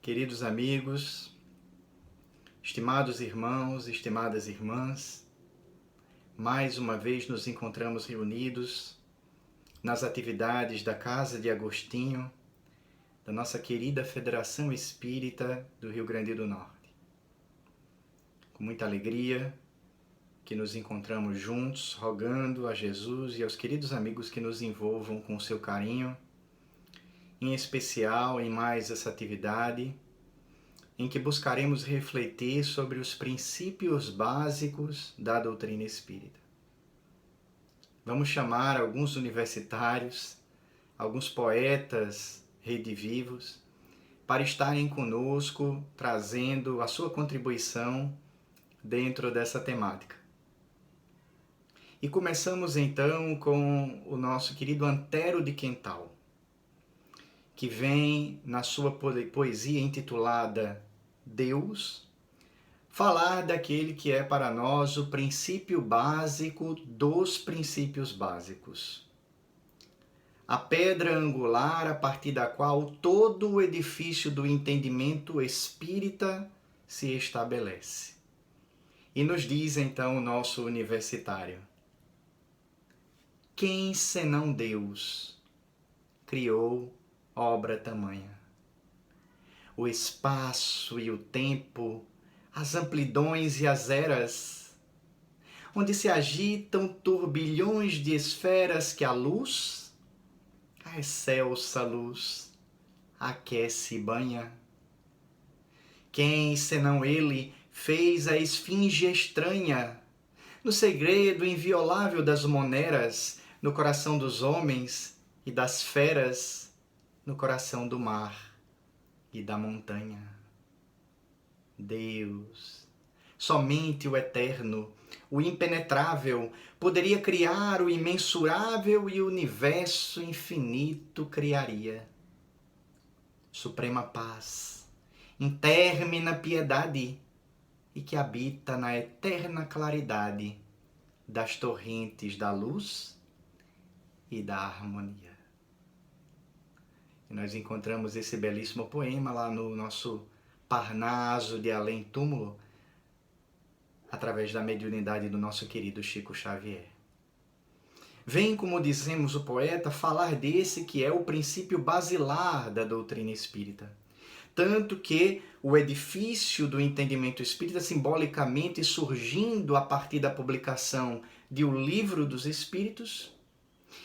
Queridos amigos, estimados irmãos, estimadas irmãs, mais uma vez nos encontramos reunidos nas atividades da Casa de Agostinho, da nossa querida Federação Espírita do Rio Grande do Norte. Com muita alegria que nos encontramos juntos, rogando a Jesus e aos queridos amigos que nos envolvam com o seu carinho, em especial em mais essa atividade, em que buscaremos refletir sobre os princípios básicos da doutrina espírita. Vamos chamar alguns universitários, alguns poetas redivivos, para estarem conosco, trazendo a sua contribuição dentro dessa temática. E começamos então com o nosso querido Antero de Quental, que vem na sua poesia intitulada Deus, falar daquele que é para nós o princípio básico dos princípios básicos. A pedra angular a partir da qual todo o edifício do entendimento espírita se estabelece. E nos diz então o nosso universitário: quem senão Deus criou obra tamanha? O espaço e o tempo, as amplidões e as eras, onde se agitam turbilhões de esferas que a luz, a excelsa luz, aquece e banha. Quem, senão ele, fez a esfinge estranha, no segredo inviolável das moneras, no coração dos homens e das feras, no coração do mar e da montanha? Deus, somente o eterno, o impenetrável, poderia criar o imensurável e o universo infinito criaria. Suprema paz, intermina piedade, e que habita na eterna claridade das torrentes da luz e da harmonia. E nós encontramos esse belíssimo poema lá no nosso Parnaso de Além Túmulo, através da mediunidade do nosso querido Chico Xavier. Vem, como dizemos o poeta, falar desse que é o princípio basilar da doutrina espírita. Tanto que o edifício do entendimento espírita, simbolicamente surgindo a partir da publicação de O Livro dos Espíritos,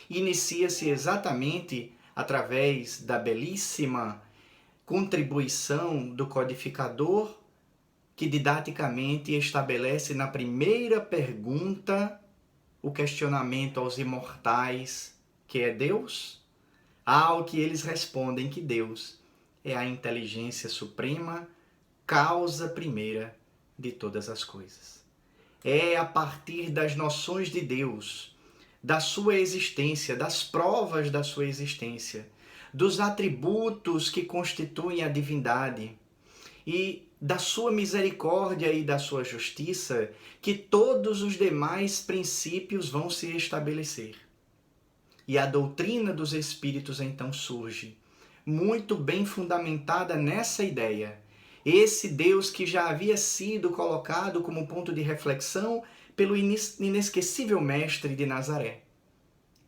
inicia-se exatamente através da belíssima contribuição do codificador, que didaticamente estabelece na primeira pergunta o questionamento aos imortais, que é Deus, ao que eles respondem que Deus é a inteligência suprema, causa primeira de todas as coisas. É a partir das noções de Deus, da sua existência, das provas da sua existência, dos atributos que constituem a divindade e da sua misericórdia e da sua justiça, que todos os demais princípios vão se estabelecer. E a doutrina dos Espíritos então surge, muito bem fundamentada nessa ideia. Esse Deus que já havia sido colocado como ponto de reflexão pelo inesquecível mestre de Nazaré,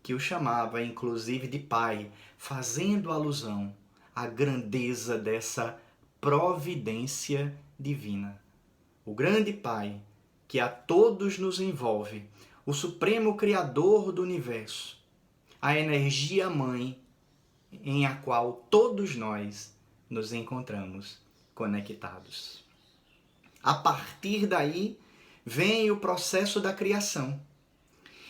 que o chamava inclusive de Pai, fazendo alusão à grandeza dessa providência divina. O grande Pai, que a todos nos envolve, o supremo Criador do universo, a energia mãe em a qual todos nós nos encontramos conectados. A partir daí vem o processo da criação.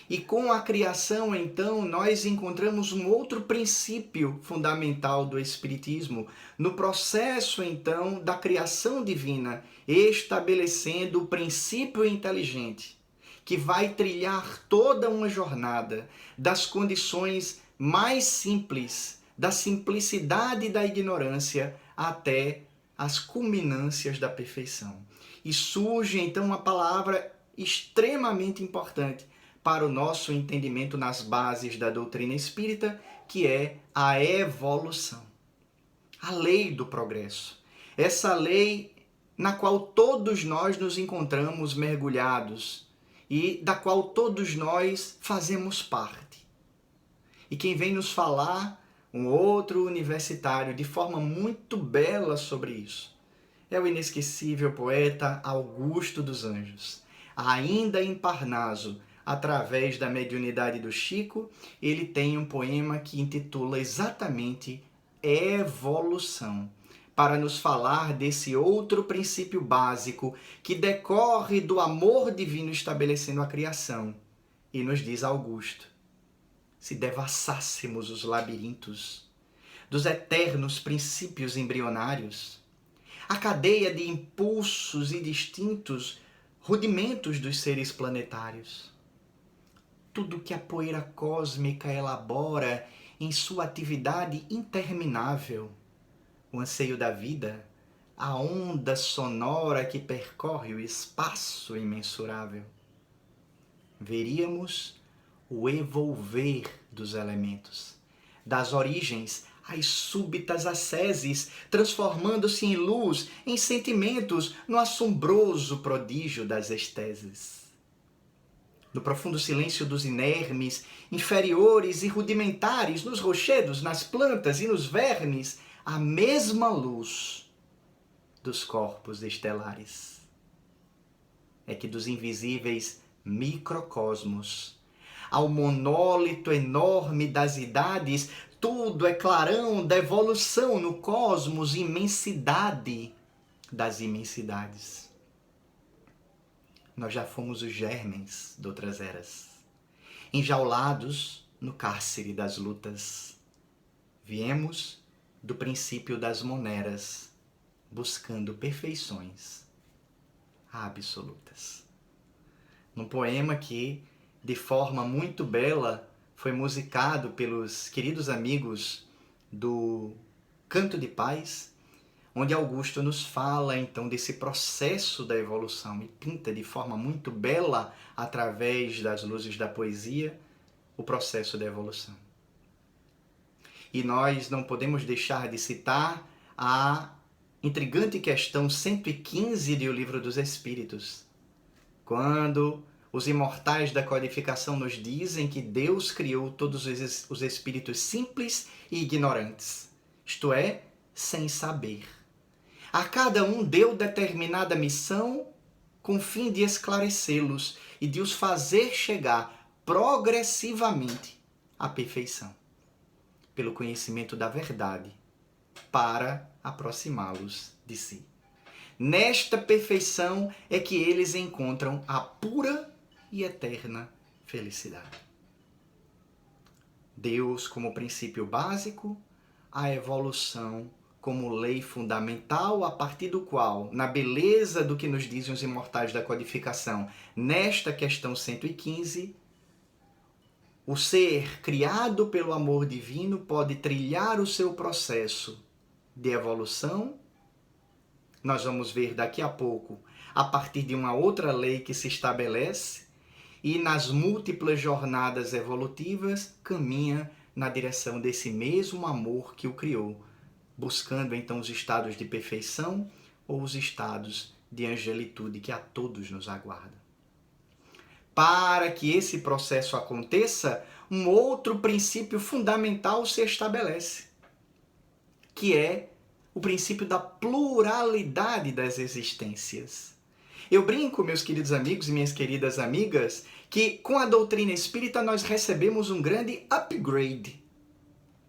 E com a criação, então, nós encontramos um outro princípio fundamental do Espiritismo, no processo, então, da criação divina, estabelecendo o princípio inteligente, que vai trilhar toda uma jornada das condições mais simples, da simplicidade e da ignorância, até as culminâncias da perfeição. E surge, então, uma palavra extremamente importante para o nosso entendimento nas bases da doutrina espírita, que é a evolução. A lei do progresso. essa lei na qual todos nós nos encontramos mergulhados e da qual todos nós fazemos parte. E quem vem nos falar, um outro universitário, de forma muito bela sobre isso, é o inesquecível poeta Augusto dos Anjos. Ainda em Parnaso, através da mediunidade do Chico, ele tem um poema que intitula exatamente Evolução, para nos falar desse outro princípio básico que decorre do amor divino estabelecendo a criação. E nos diz Augusto, se devassássemos os labirintos dos eternos princípios embrionários, a cadeia de impulsos e distintos rudimentos dos seres planetários, tudo que a poeira cósmica elabora em sua atividade interminável, o anseio da vida, a onda sonora que percorre o espaço imensurável, veríamos o evolver dos elementos, das origens às súbitas asceses, transformando-se em luz, em sentimentos, no assombroso prodígio das esteses. No profundo silêncio dos inermes, inferiores e rudimentares, nos rochedos, nas plantas e nos vermes, a mesma luz dos corpos estelares. É que dos invisíveis microcosmos ao monólito enorme das idades, tudo é clarão da evolução no cosmos, imensidade das imensidades. Nós já fomos os germens de outras eras, enjaulados no cárcere das lutas. Viemos do princípio das moneras, buscando perfeições absolutas. Num poema que, de forma muito bela, foi musicado pelos queridos amigos do Canto de Paz, onde Augusto nos fala então desse processo da evolução e pinta de forma muito bela, através das luzes da poesia, o processo da evolução. E nós não podemos deixar de citar a intrigante questão 115 do Livro dos Espíritos, quando os imortais da codificação nos dizem que Deus criou todos os espíritos simples e ignorantes, isto é, sem saber. A cada um deu determinada missão com o fim de esclarecê-los e de os fazer chegar progressivamente à perfeição, pelo conhecimento da verdade, para aproximá-los de si. Nesta perfeição é que eles encontram a pura e eterna felicidade. Deus como princípio básico, a evolução como lei fundamental, a partir do qual, na beleza do que nos dizem os imortais da codificação, nesta questão 115, o ser criado pelo amor divino pode trilhar o seu processo de evolução. Nós vamos ver daqui a pouco, a partir de uma outra lei que se estabelece, e nas múltiplas jornadas evolutivas caminha na direção desse mesmo amor que o criou, buscando então os estados de perfeição ou os estados de angelitude que a todos nos aguardam. Para que esse processo aconteça, um outro princípio fundamental se estabelece, que é o princípio da pluralidade das existências. Eu brinco, meus queridos amigos e minhas queridas amigas, que com a doutrina espírita nós recebemos um grande upgrade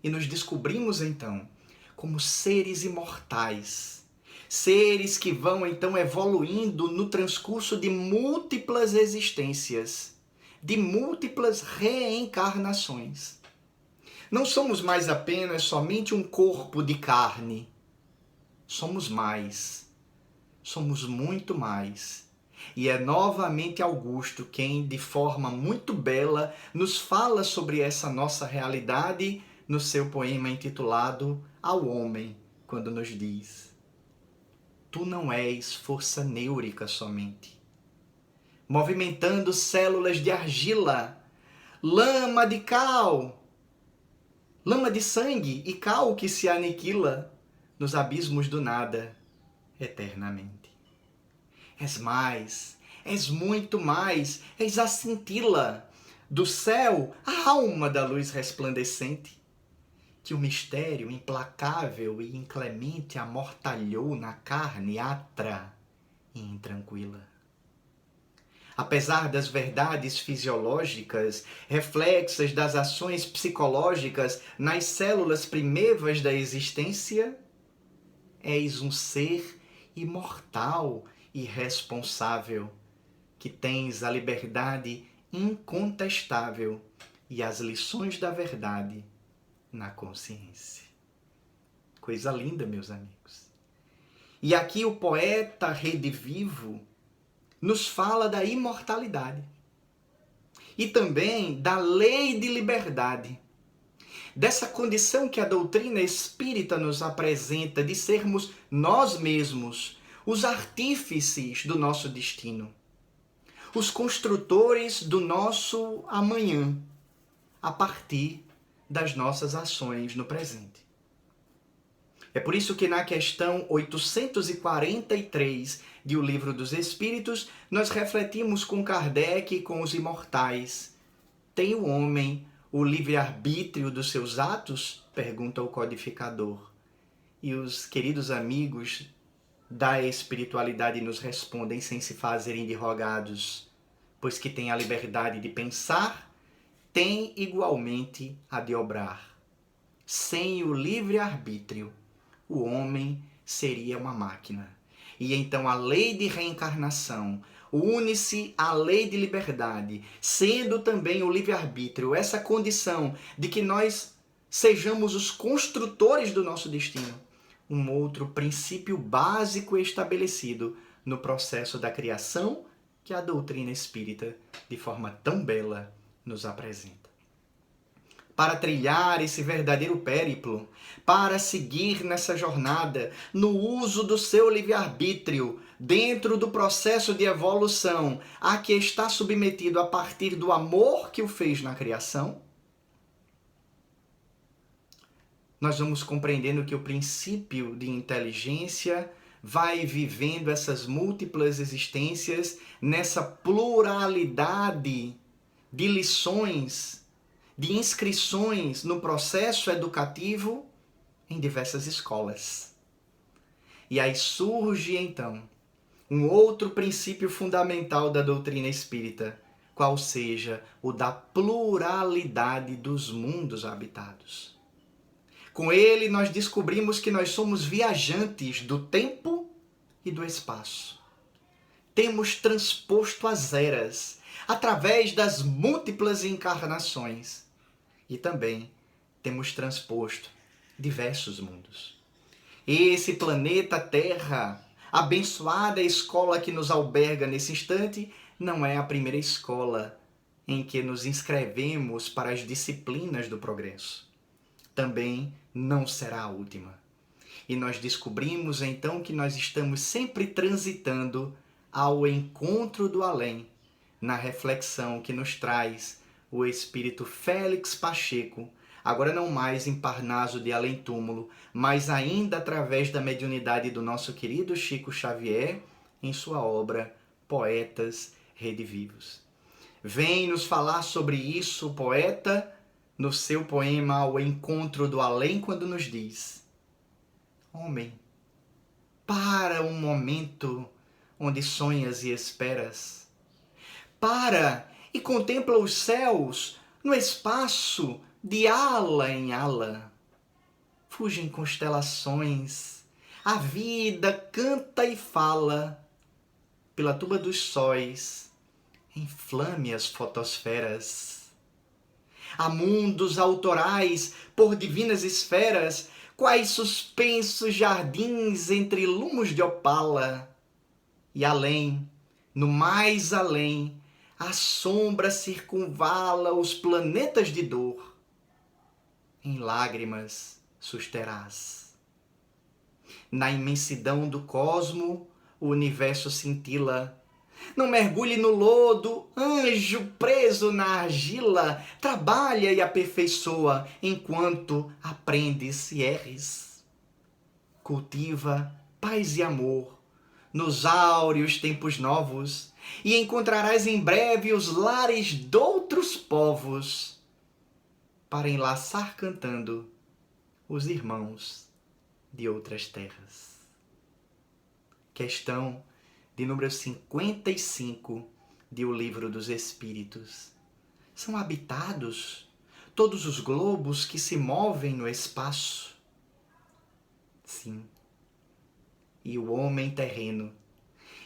e nos descobrimos então como seres imortais, seres que vão então evoluindo no transcurso de múltiplas existências, de múltiplas reencarnações. Não somos mais apenas somente um corpo de carne, somos mais. Somos muito mais. E é novamente Augusto quem, de forma muito bela, nos fala sobre essa nossa realidade no seu poema intitulado Ao Homem, quando nos diz: Tu não és força neurica somente, movimentando células de argila, lama de cal, lama de sangue e cal que se aniquila nos abismos do nada. eternamente. És mais, és muito mais, és a cintila do céu, a alma da luz resplandecente, que o mistério implacável e inclemente amortalhou na carne atra e intranquila. Apesar das verdades fisiológicas, reflexas das ações psicológicas nas células primevas da existência, és um ser imortal e responsável, que tens a liberdade incontestável e as lições da verdade na consciência. Coisa linda, meus amigos. E aqui o poeta redivivo nos fala da imortalidade e também da lei de liberdade, dessa condição que a doutrina espírita nos apresenta de sermos nós mesmos os artífices do nosso destino, os construtores do nosso amanhã, a partir das nossas ações no presente. É por isso que na questão 843 de O Livro dos Espíritos, nós refletimos com Kardec e com os imortais. Tem o homem o livre-arbítrio dos seus atos? Pergunta o codificador. E os queridos amigos da espiritualidade nos respondem sem se fazerem de rogados, pois que tem a liberdade de pensar, tem igualmente a de obrar. Sem o livre-arbítrio, o homem seria uma máquina. E então a lei de reencarnação une-se à lei de liberdade, sendo também o livre-arbítrio essa condição de que nós sejamos os construtores do nosso destino. Um outro princípio básico estabelecido no processo da criação que a doutrina espírita, de forma tão bela, nos apresenta. Para trilhar esse verdadeiro périplo, para seguir nessa jornada, no uso do seu livre-arbítrio, dentro do processo de evolução a que está submetido a partir do amor que o fez na criação, nós vamos compreendendo que o princípio de inteligência vai vivendo essas múltiplas existências nessa pluralidade de lições, de inscrições no processo educativo em diversas escolas. E aí surge, então, um outro princípio fundamental da doutrina espírita, qual seja o da pluralidade dos mundos habitados. Com ele, nós descobrimos que nós somos viajantes do tempo e do espaço. Temos transposto as eras através das múltiplas encarnações. E também temos transposto diversos mundos. Esse planeta Terra, abençoada escola que nos alberga nesse instante, não é a primeira escola em que nos inscrevemos para as disciplinas do progresso. Também não será a última. E nós descobrimos então que nós estamos sempre transitando ao encontro do além, na reflexão que nos traz o espírito Félix Pacheco, agora não mais em Parnaso de Além-Túmulo, mas ainda através da mediunidade do nosso querido Chico Xavier, em sua obra Poetas Redivivos. Vem nos falar sobre isso o poeta no seu poema O Encontro do Além, quando nos diz: homem, para um momento onde sonhas e esperas, para e contempla os céus no espaço de ala em ala. Fugem constelações, a vida canta e fala, pela tuba dos sóis, inflame as fotosferas. Há mundos autorais por divinas esferas, quais suspensos jardins entre lumos de opala. E além, no mais além, a sombra circunvala os planetas de dor. Em lágrimas susterás. Na imensidão do cosmo, o universo cintila. Não mergulhe no lodo, anjo preso na argila. Trabalha e aperfeiçoa, enquanto aprendes e erres. Cultiva paz e amor nos áureos tempos novos, e encontrarás em breve os lares doutros povos, para enlaçar cantando os irmãos de outras terras. Questão de número 55 de O Livro dos Espíritos. São habitados todos os globos que se movem no espaço? Sim. E o homem terreno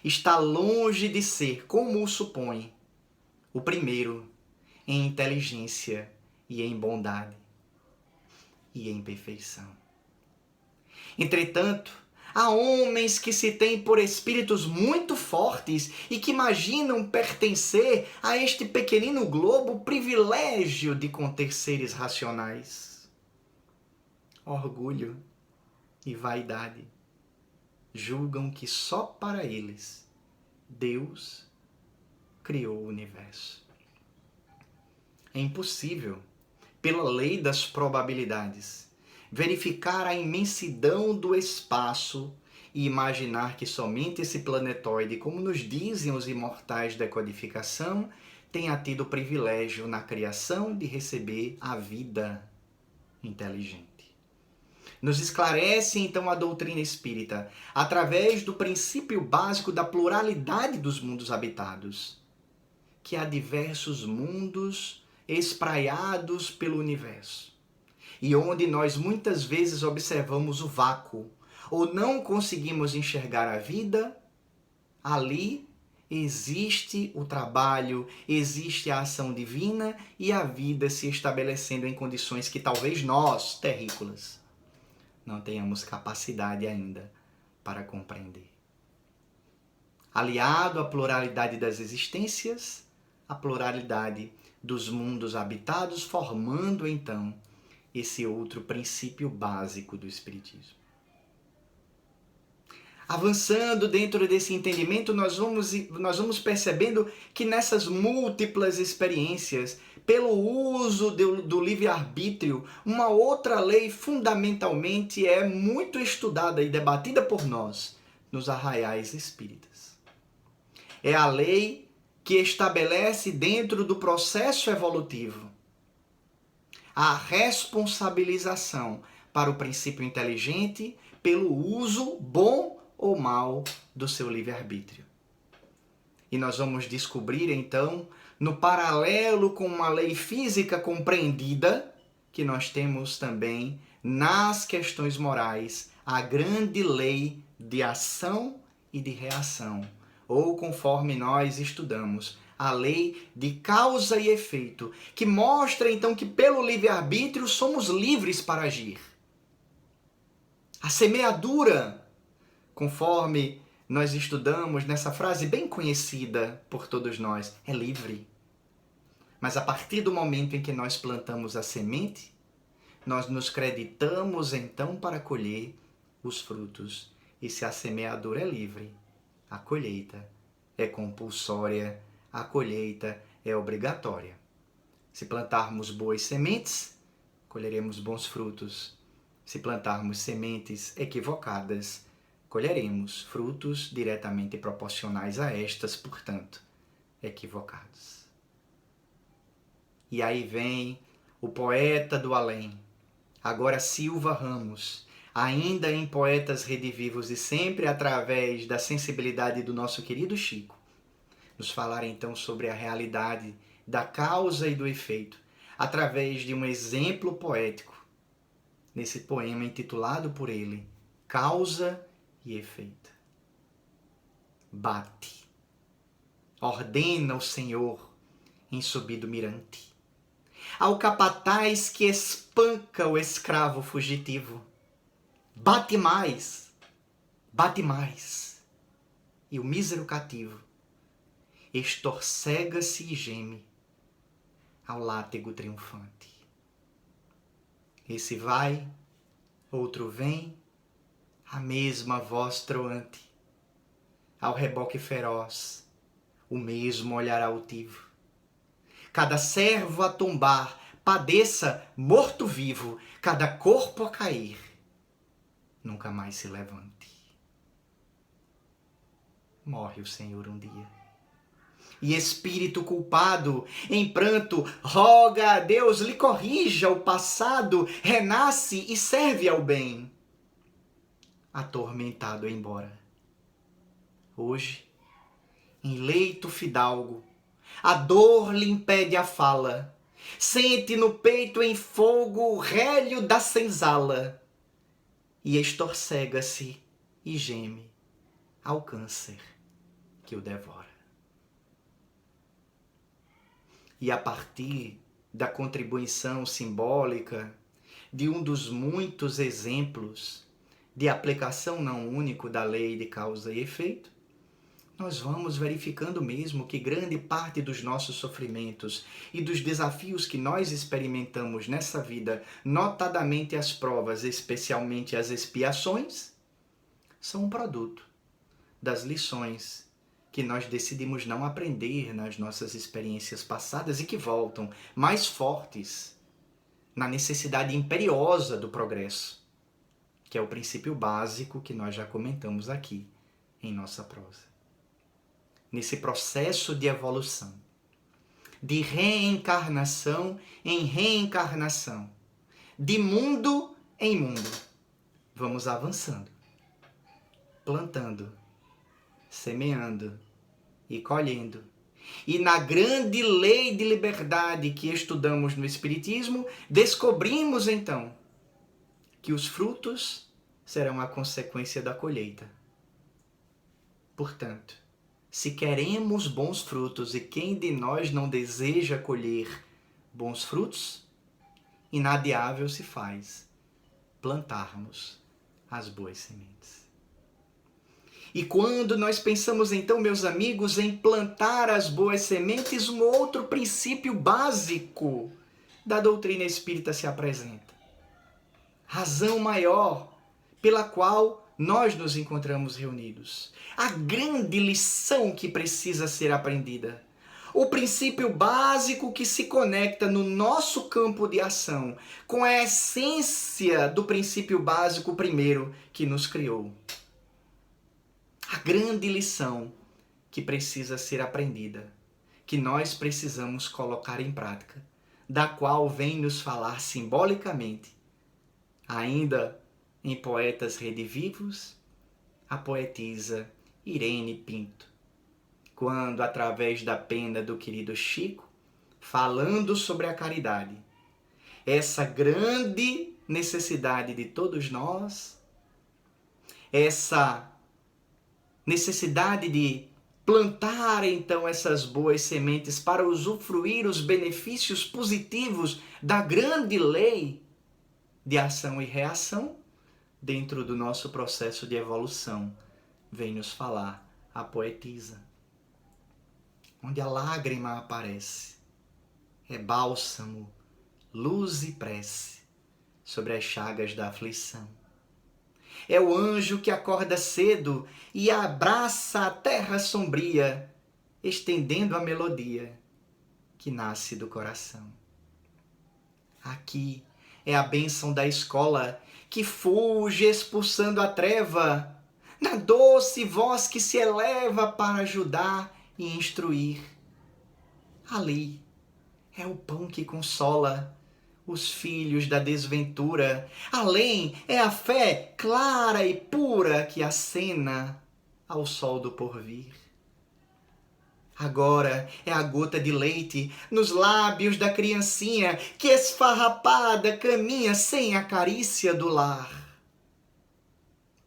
está longe de ser, como o supõe, o primeiro em inteligência e em bondade e em perfeição. Entretanto, há homens que se têm por espíritos muito fortes e que imaginam pertencer a este pequenino globo o privilégio de conter seres racionais. Orgulho e vaidade julgam que só para eles Deus criou o universo. É impossível, pela lei das probabilidades, verificar a imensidão do espaço e imaginar que somente esse planetoide, como nos dizem os imortais da codificação, tenha tido o privilégio na criação de receber a vida inteligente. Nos esclarece então a doutrina espírita através do princípio básico da pluralidade dos mundos habitados, que há diversos mundos espraiados pelo universo, e onde nós muitas vezes observamos o vácuo ou não conseguimos enxergar a vida, ali existe o trabalho, existe a ação divina e a vida se estabelecendo em condições que talvez nós, terrícolas, não tenhamos capacidade ainda para compreender. Aliado à pluralidade das existências, a pluralidade dos mundos habitados, formando então esse outro princípio básico do Espiritismo. Avançando dentro desse entendimento, nós vamos percebendo que nessas múltiplas experiências, pelo uso do livre-arbítrio, uma outra lei fundamentalmente é muito estudada e debatida por nós nos arraiais espíritas. É a lei que estabelece dentro do processo evolutivo a responsabilização para o princípio inteligente pelo uso bom ou mal do seu livre-arbítrio. E nós vamos descobrir, então, no paralelo com uma lei física compreendida, que nós temos também nas questões morais a grande lei de ação e de reação, ou conforme nós estudamos, a lei de causa e efeito, que mostra então que pelo livre-arbítrio somos livres para agir. A semeadura, conforme nós estudamos nessa frase bem conhecida por todos nós, é livre. Mas a partir do momento em que nós plantamos a semente, nós nos creditamos então para colher os frutos. E se a semeadura é livre, a colheita é compulsória, a colheita é obrigatória. Se plantarmos boas sementes, colheremos bons frutos. Se plantarmos sementes equivocadas, colheremos frutos diretamente proporcionais a estas, portanto, equivocados. E aí vem o poeta do além, agora Silva Ramos, ainda em Poetas Redivivos e sempre através da sensibilidade do nosso querido Chico, nos falar então sobre a realidade da causa e do efeito, através de um exemplo poético, nesse poema intitulado por ele, Causa e Efeito. Bate, ordena o Senhor em subido mirante, ao capataz que espanca o escravo fugitivo. Bate mais, e o mísero cativo estorcega-se e geme ao látego triunfante. Esse vai, outro vem, a mesma voz troante, ao reboque feroz, o mesmo olhar altivo. Cada servo a tombar, padeça morto-vivo, cada corpo a cair, nunca mais se levante. morre o Senhor um dia. E espírito culpado, em pranto, roga a Deus, lhe corrija o passado, renasce e serve ao bem. Atormentado embora. Hoje, em leito fidalgo, a dor lhe impede a fala, sente no peito em fogo o rélio da senzala, e estorcega-se e geme ao câncer que o devora. E a partir da contribuição simbólica de um dos muitos exemplos de aplicação não único da lei de causa e efeito, nós vamos verificando mesmo que grande parte dos nossos sofrimentos e dos desafios que nós experimentamos nessa vida, notadamente as provas, especialmente as expiações, são um produto das lições que nós decidimos não aprender nas nossas experiências passadas e que voltam mais fortes na necessidade imperiosa do progresso, que é o princípio básico que nós já comentamos aqui em nossa prosa. Nesse processo de evolução, de reencarnação em reencarnação, de mundo em mundo, vamos avançando, plantando, semeando e colhendo. E na grande lei de liberdade que estudamos no Espiritismo, descobrimos então que os frutos serão a consequência da colheita. Portanto, se queremos bons frutos, e quem de nós não deseja colher bons frutos, inadiável se faz plantarmos as boas sementes. E quando nós pensamos então, meus amigos, em plantar as boas sementes, um outro princípio básico da doutrina espírita se apresenta. Razão maior pela qual nós nos encontramos reunidos. A grande lição que precisa ser aprendida. O princípio básico que se conecta no nosso campo de ação com a essência do princípio básico primeiro que nos criou. A grande lição que precisa ser aprendida, que nós precisamos colocar em prática, da qual vem nos falar simbolicamente, ainda em Poetas Redivivos, a poetisa Irene Pinto, quando, através da pena do querido Chico, falando sobre a caridade, essa grande necessidade de todos nós, essa necessidade de plantar então essas boas sementes para usufruir os benefícios positivos da grande lei de ação e reação, dentro do nosso processo de evolução, vem nos falar a poetisa. Onde a lágrima aparece, é bálsamo, luz e prece sobre as chagas da aflição. É o anjo que acorda cedo e abraça a terra sombria, estendendo a melodia que nasce do coração. Aqui é a bênção da escola que fuge expulsando a treva, na doce voz que se eleva para ajudar e instruir. Ali é o pão que consola os filhos da desventura. Além é a fé clara e pura que acena ao sol do porvir. Agora é a gota de leite nos lábios da criancinha que esfarrapada caminha sem a carícia do lar.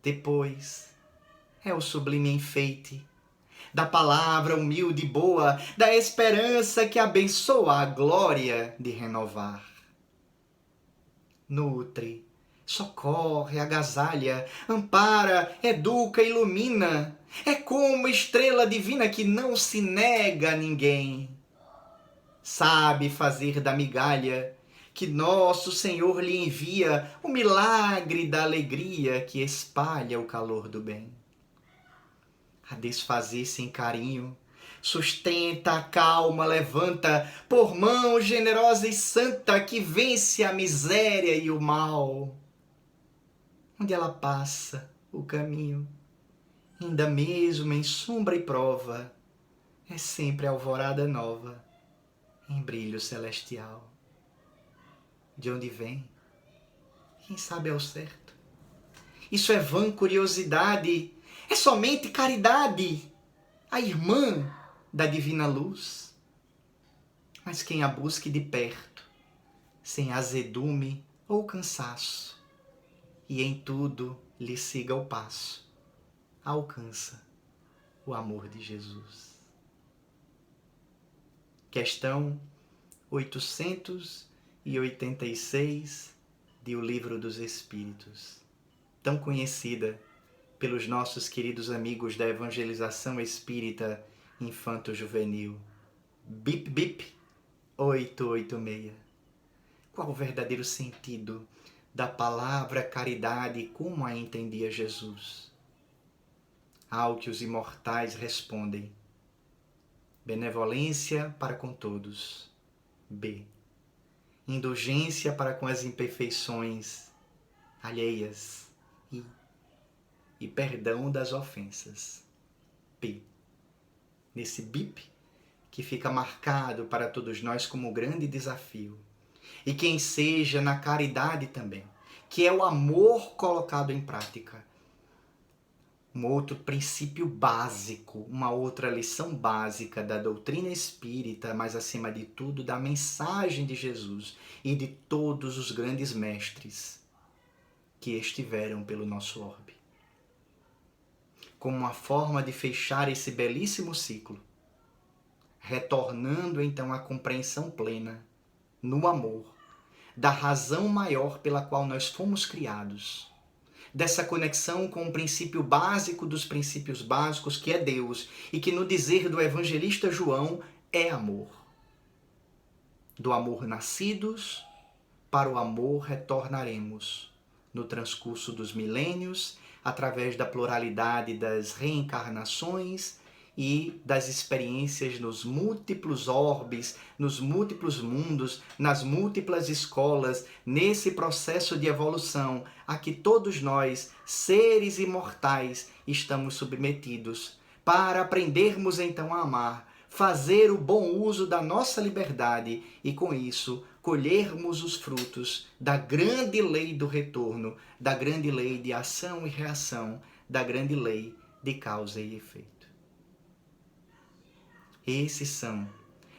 Depois é o sublime enfeite da palavra humilde e boa, da esperança que abençoa a glória de renovar. Nutre, socorre, agasalha, ampara, educa, ilumina. É como estrela divina que não se nega a ninguém. Sabe fazer da migalha que nosso Senhor lhe envia o milagre da alegria que espalha o calor do bem. A desfazer-se em carinho, sustenta, acalma, levanta, por mão generosa e santa que vence a miséria e o mal. Onde ela passa o caminho, ainda mesmo em sombra e prova, é sempre alvorada nova, em brilho celestial. De onde vem? Quem sabe ao certo? Isso é vã curiosidade, é somente caridade, a irmã da divina luz. Mas quem a busque de perto, sem azedume ou cansaço, e em tudo lhe siga o passo, alcança o amor de Jesus. Questão 886 de O Livro dos Espíritos, tão conhecida pelos nossos queridos amigos da evangelização espírita infanto-juvenil. Bip Bip 886. Qual o verdadeiro sentido da palavra caridade como a entendia Jesus? Ao que os imortais respondem: benevolência para com todos. B. Indulgência para com as imperfeições alheias. E perdão das ofensas. P. Nesse bip que fica marcado para todos nós como grande desafio. E quem seja na caridade também, que é o amor colocado em prática. Um outro princípio básico, uma outra lição básica da doutrina espírita, mas acima de tudo da mensagem de Jesus e de todos os grandes mestres que estiveram pelo nosso orbe. Como uma forma de fechar esse belíssimo ciclo, retornando então à compreensão plena, no amor, da razão maior pela qual nós fomos criados, dessa conexão com o princípio básico dos princípios básicos, que é Deus, e que no dizer do evangelista João é amor. Do amor nascidos, para o amor retornaremos, no transcurso dos milênios, através da pluralidade das reencarnações e das experiências nos múltiplos orbes, nos múltiplos mundos, nas múltiplas escolas, nesse processo de evolução a que todos nós, seres imortais, estamos submetidos, para aprendermos então a amar, fazer o bom uso da nossa liberdade e, com isso, colhermos os frutos da grande lei do retorno, da grande lei de ação e reação, da grande lei de causa e efeito. Esses são,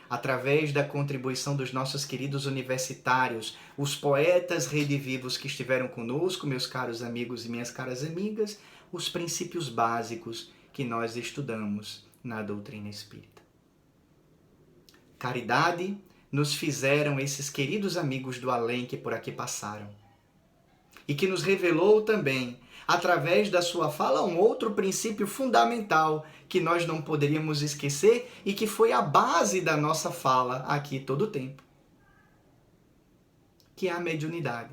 através da contribuição dos nossos queridos universitários, os poetas redivivos que estiveram conosco, meus caros amigos e minhas caras amigas, os princípios básicos que nós estudamos na doutrina espírita. Caridade nos fizeram esses queridos amigos do além que por aqui passaram. E que nos revelou também, através da sua fala, um outro princípio fundamental que nós não poderíamos esquecer e que foi a base da nossa fala aqui todo o tempo. Que é a mediunidade.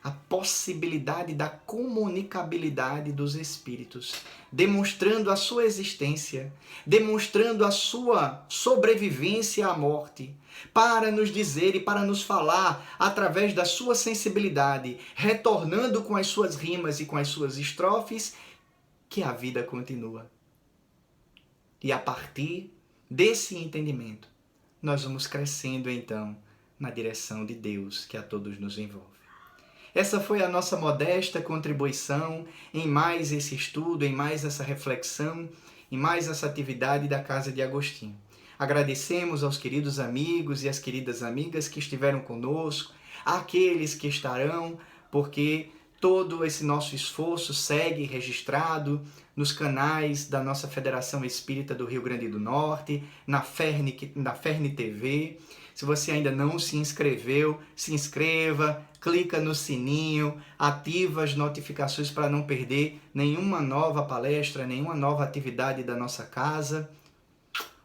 A possibilidade da comunicabilidade dos espíritos, demonstrando a sua existência, demonstrando a sua sobrevivência à morte, para nos dizer e para nos falar através da sua sensibilidade, retornando com as suas rimas e com as suas estrofes, que a vida continua. E a partir desse entendimento, nós vamos crescendo então na direção de Deus que a todos nos envolve. Essa foi a nossa modesta contribuição em mais esse estudo, em mais essa reflexão, em mais essa atividade da Casa de Agostinho. Agradecemos aos queridos amigos e às queridas amigas que estiveram conosco, àqueles que estarão, porque todo esse nosso esforço segue registrado nos canais da nossa Federação Espírita do Rio Grande do Norte, na Ferne TV. Se você ainda não se inscreveu, se inscreva, clica no sininho, ativa as notificações para não perder nenhuma nova palestra, nenhuma nova atividade da nossa casa.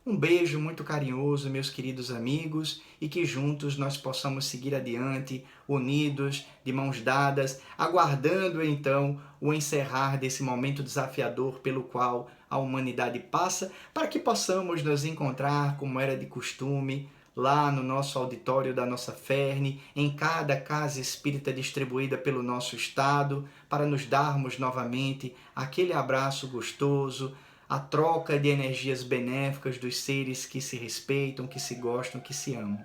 Um beijo muito carinhoso, meus queridos amigos, e que juntos nós possamos seguir adiante, unidos, de mãos dadas, aguardando então o encerrar desse momento desafiador pelo qual a humanidade passa, para que possamos nos encontrar, como era de costume, lá no nosso auditório da nossa Ferne, em cada casa espírita distribuída pelo nosso estado, para nos darmos novamente aquele abraço gostoso, a troca de energias benéficas dos seres que se respeitam, que se gostam, que se amam.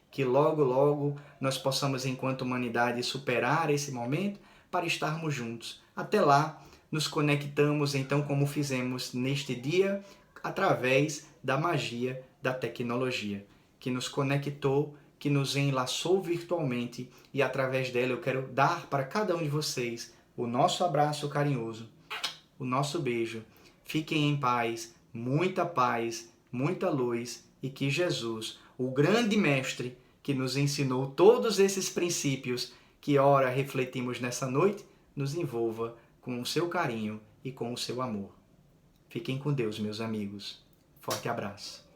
Que logo, logo nós possamos, enquanto humanidade, superar esse momento para estarmos juntos. Até lá, nos conectamos então como fizemos neste dia, através da magia da tecnologia, que nos conectou, que nos enlaçou virtualmente, e através dela eu quero dar para cada um de vocês o nosso abraço carinhoso, o nosso beijo. Fiquem em paz, muita luz, e que Jesus, o grande mestre que nos ensinou todos esses princípios que ora refletimos nessa noite, nos envolva com o seu carinho e com o seu amor. Fiquem com Deus, meus amigos. Forte abraço.